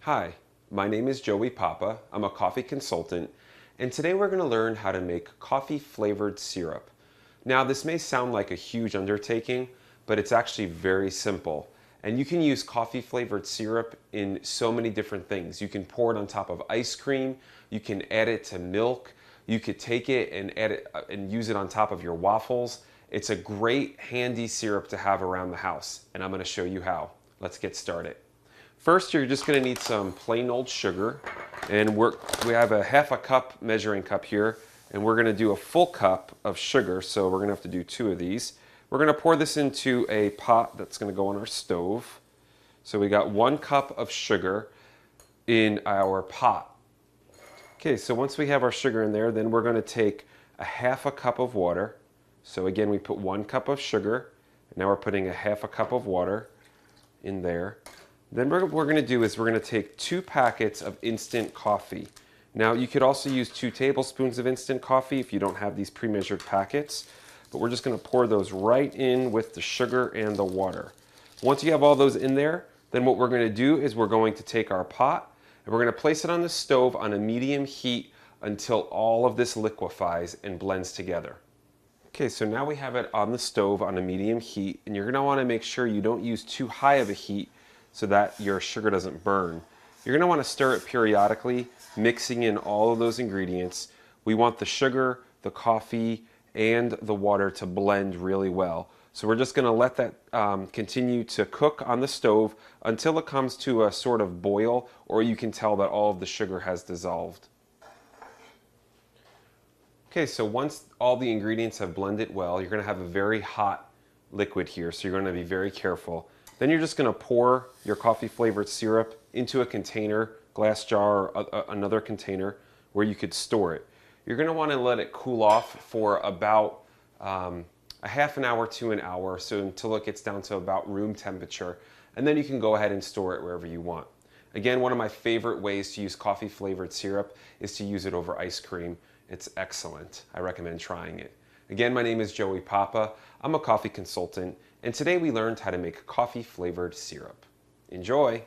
Hi, my name is Joey Papa. I'm a coffee consultant, and today we're going to learn how to make coffee flavored syrup. Now, this may sound like a huge undertaking, but it's actually very simple. And you can use coffee flavored syrup in so many different things. You can pour it on top of ice cream, you can add it to milk, you could take it and add it and use it on top of your waffles. It's a great handy syrup to have around the house, and I'm going to show you how. Let's get started. First, you're just going to need some plain old sugar, and we have a half a cup measuring cup here, and we're going to do a full cup of sugar, so we're going to have to do 2 of these. We're going to pour this into a pot that's going to go on our stove. So we got 1 cup of sugar in our pot. Okay, so once we have our sugar in there, then we're going to take a half a cup of water. So again, we put 1 cup of sugar, and now we're putting a half a cup of water in there. Then what we're going to do is we're going to take 2 packets of instant coffee. Now you could also use 2 tablespoons of instant coffee if you don't have these pre-measured packets, but we're just going to pour those right in with the sugar and the water. Once you have all those in there, then what we're going to do is we're going to take our pot and we're going to place it on the stove on a medium heat until all of this liquefies and blends together. Okay, so now we have it on the stove on a medium heat, and you're going to want to make sure you don't use too high of a heat so that your sugar doesn't burn. You're going to want to stir it periodically, mixing in all of those ingredients. We want the sugar, the coffee, and the water to blend really well. So we're just going to let that continue to cook on the stove until it comes to a sort of boil, or you can tell that all of the sugar has dissolved. Okay, so once all the ingredients have blended well, you're going to have a very hot liquid here, so you're going to be very careful. Then you're just going to pour your coffee flavored syrup into a container, glass jar, or another container where you could store it. You're going to want to let it cool off for about a half an hour to an hour, so until it gets down to about room temperature, and then you can go ahead and store it wherever you want. Again, one of my favorite ways to use coffee flavored syrup is to use it over ice cream. It's excellent. I recommend trying it. Again, my name is Joey Papa. I'm a coffee consultant, and today we learned how to make coffee flavored syrup. Enjoy!